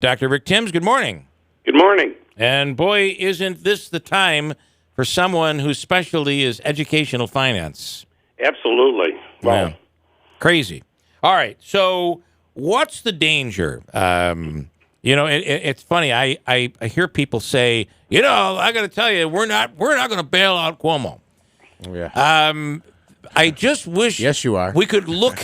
Dr. Rick Timbs, good morning. Good morning. And boy, isn't this the time for someone whose specialty is educational finance? Absolutely. Wow. Yeah. Crazy. All right. So what's the danger? It's funny. I hear people say, I got to tell you, we're not going to bail out Cuomo. Yeah. I just wish Yes, you are. we could look.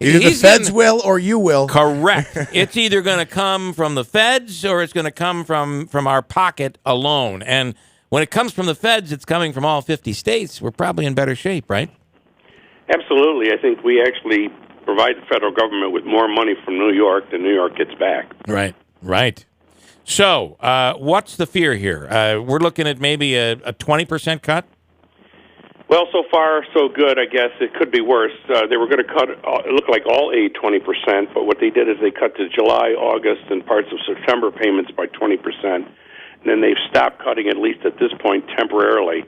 Either the feds will or you will. Correct. It's either going to come from the feds or it's going to come from our pocket alone. And when it comes from the feds, it's coming from all 50 states. We're probably in better shape, right? Absolutely. I think we actually provide the federal government with more money from New York than New York gets back. Right. So what's the fear here? We're looking at maybe a 20% cut? Well, so far, so good, I guess. It could be worse. They were going to cut, it looked like all aid 20%, but what they did is they cut to July, August, and parts of September payments by 20%. And then they've stopped cutting, at least at this point, temporarily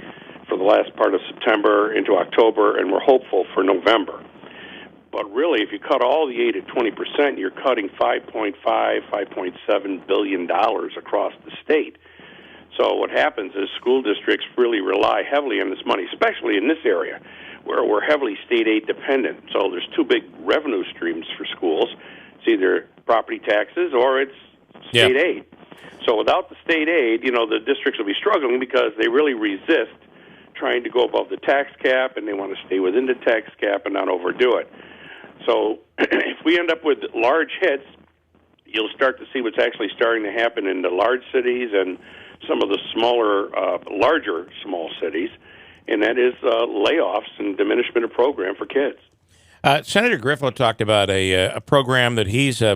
for the last part of September into October, and we're hopeful for November. But really, if you cut all the aid at 20%, you're cutting $5.7 billion across the state. So what happens is school districts really rely heavily on this money, especially in this area where we're heavily state aid dependent. So there's two big revenue streams for schools. It's either property taxes or it's state aid. So without the state aid, the districts will be struggling because they really resist trying to go above the tax cap, and they want to stay within the tax cap and not overdo it. So if we end up with large hits, you'll start to see what's actually starting to happen in the large cities and some of the larger small cities, and that is layoffs and diminishment of program for kids. Senator Griffo talked about a program that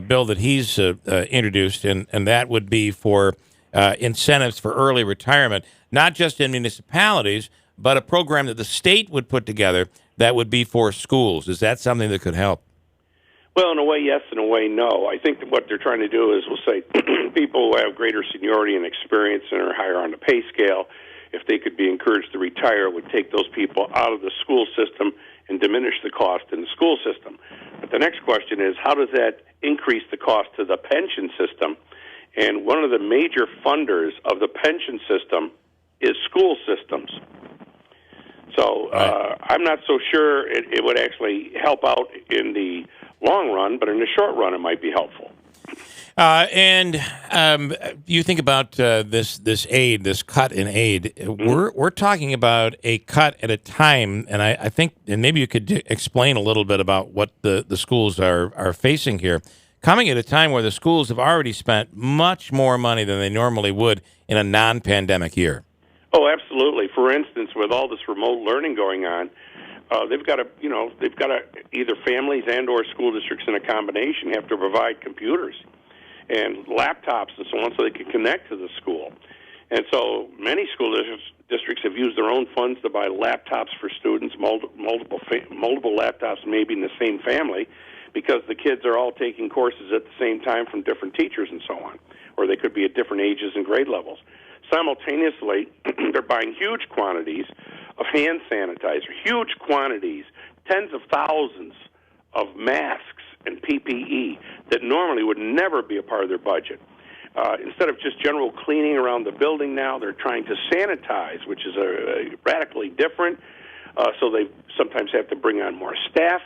bill that he's introduced, and that would be for incentives for early retirement, not just in municipalities, but a program that the state would put together that would be for schools. Is that something that could help? Well, in a way, yes. In a way, no. I think that what they're trying to do is, we'll say, people who have greater seniority and experience and are higher on the pay scale, if they could be encouraged to retire, would take those people out of the school system and diminish the cost in the school system. But the next question is, how does that increase the cost to the pension system? And one of the major funders of the pension system is school systems. So I'm not so sure it would actually help out in the long run, but in the short run, it might be helpful. And you think about this aid, this cut in aid. We're talking about a cut at a time, and I think, and maybe you could explain a little bit about what the schools are facing here, coming at a time where the schools have already spent much more money than they normally would in a non-pandemic year. Oh, absolutely. For instance, with all this remote learning going on, they've got to either families and or school districts in a combination have to provide computers and laptops and so on so they can connect to the school. And so many school districts have used their own funds to buy laptops for students, multiple laptops maybe in the same family, because the kids are all taking courses at the same time from different teachers and so on, or they could be at different ages and grade levels. Simultaneously, they're buying huge quantities of hand sanitizer, huge quantities, tens of thousands of masks and PPE that normally would never be a part of their budget. Instead of just general cleaning around the building now, they're trying to sanitize, which is radically different. So they sometimes have to bring on more staff.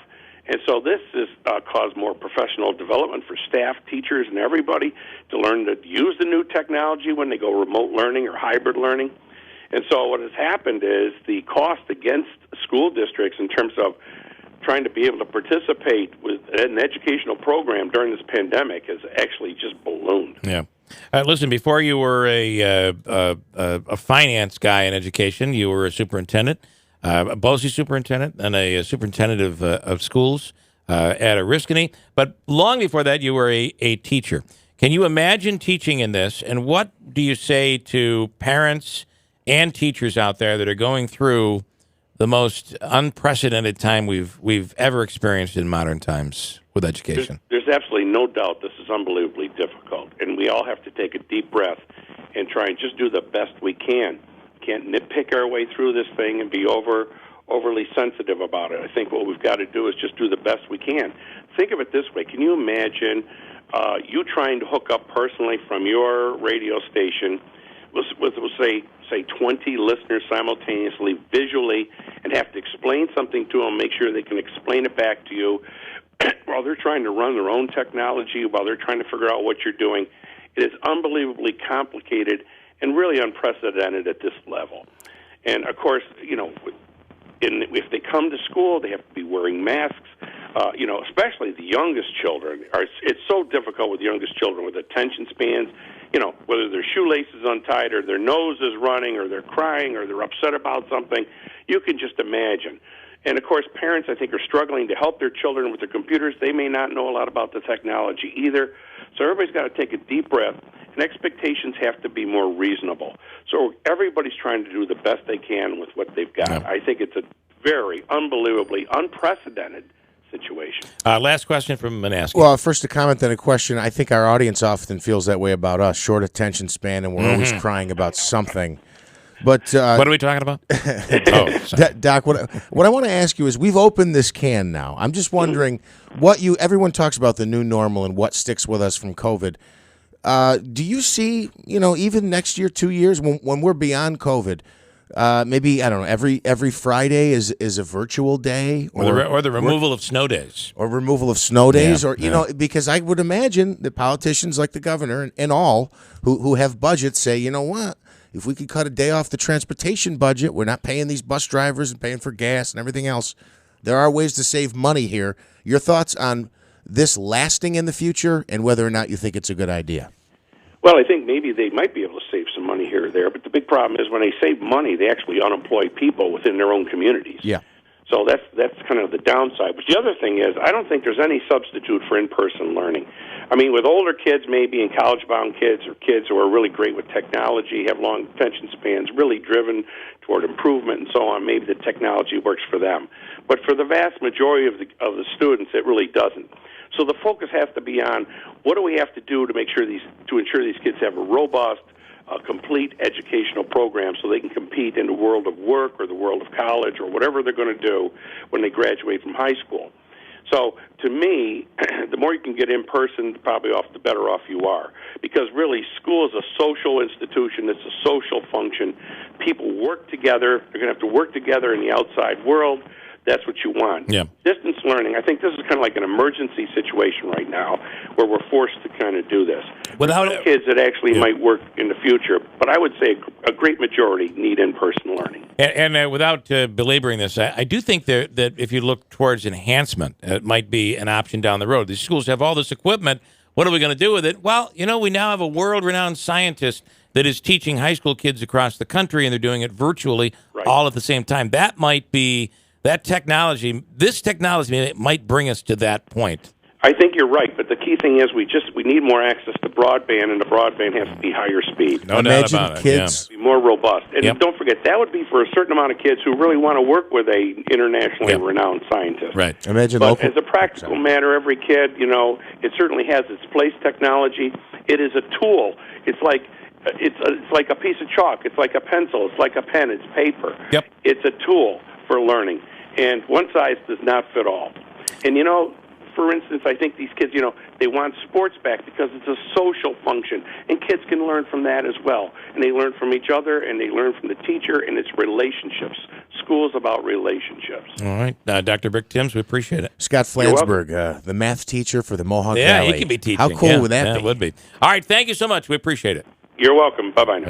And so this has caused more professional development for staff, teachers, and everybody to learn to use the new technology when they go remote learning or hybrid learning. And so what has happened is the cost against school districts in terms of trying to be able to participate with an educational program during this pandemic has actually just ballooned. Yeah. Listen, before you were a finance guy in education, you were a superintendent. A BOCES superintendent and a superintendent of schools at Oriskany. But long before that, you were a teacher. Can you imagine teaching in this? And what do you say to parents and teachers out there that are going through the most unprecedented time we've ever experienced in modern times with education? There's absolutely no doubt this is unbelievably difficult, and we all have to take a deep breath and try and just do the best we can. Can't nitpick our way through this thing and be overly sensitive about it. I think what we've got to do is just do the best we can. Think of it this way. Can you imagine you trying to hook up personally from your radio station with say 20 listeners simultaneously, visually, and have to explain something to them, make sure they can explain it back to you while they're trying to run their own technology, while they're trying to figure out what you're doing. It is unbelievably complicated and really unprecedented at this level. And, of course, if they come to school, they have to be wearing masks. Especially the youngest children. It's so difficult with youngest children with attention spans. Whether their shoelace is untied or their nose is running or they're crying or they're upset about something, you can just imagine. And, of course, parents, I think, are struggling to help their children with their computers. They may not know a lot about the technology either. So everybody's got to take a deep breath, and expectations have to be more reasonable. So everybody's trying to do the best they can with what they've got. Yeah. I think it's a very unbelievably unprecedented situation. Last question from Manasseh. Well, first a comment, then a question. I think our audience often feels that way about us, short attention span, and we're always crying about something. But what are we talking about? Doc, what I want to ask you is, we've opened this can now. I'm just wondering everyone talks about the new normal and what sticks with us from COVID. Do you see, even next year, 2 years, when we're beyond COVID, maybe, I don't know, every Friday is a virtual day, or the removal of snow days, because I would imagine that politicians like the governor and all who have budgets say, you know what, if we could cut a day off the transportation budget, we're not paying these bus drivers and paying for gas and everything else. There are ways to save money here. Your thoughts on this lasting in the future and whether or not you think it's a good idea? Well, I think maybe they might be able to save some money here or there, but the big problem is when they save money, they actually unemploy people within their own communities. Yeah. So that's kind of the downside. But the other thing is, I don't think there's any substitute for in-person learning. I mean, with older kids, maybe, and college-bound kids, or kids who are really great with technology, have long attention spans, really driven toward improvement and so on, maybe the technology works for them. But for the vast majority of the students, it really doesn't. So the focus has to be on what do we have to do to ensure these kids have a robust, complete educational program so they can compete in the world of work or the world of college or whatever they're going to do when they graduate from high school. So to me, the more you can get in person, probably the better off you are. Because really, school is a social institution. It's a social function. People work together. They're going to have to work together in the outside world. That's what you want. Yeah. Distance learning, I think this is kind of like an emergency situation right now where we're forced to kind of do this. Without some kids that actually might work in the future, but I would say a great majority need in-person learning. And without belaboring this, I do think that if you look towards enhancement, it might be an option down the road. These schools have all this equipment. What are we going to do with it? Well, we now have a world-renowned scientist that is teaching high school kids across the country, and they're doing it virtually all at the same time. That might be... This technology might bring us to that point. I think you're right, but the key thing is we need more access to broadband, and the broadband has to be higher speed. No doubt about kids be more robust. And don't forget, that would be for a certain amount of kids who really want to work with a internationally renowned scientist. Right. But as a practical matter, every kid, it certainly has its place. Technology, it is a tool. It's like a piece of chalk. It's like a pencil. It's like a pen. It's paper. Yep. It's a tool for learning. And one size does not fit all. And, for instance, I think these kids, they want sports back because it's a social function. And kids can learn from that as well. And they learn from each other, and they learn from the teacher, and it's relationships. School is about relationships. All right. Dr. Rick Timbs, we appreciate it. Scott Flansburgh, the math teacher for the Mohawk Valley. Yeah, he could be teaching. How cool would that be? It would be. All right. Thank you so much. We appreciate it. You're welcome. Bye-bye now.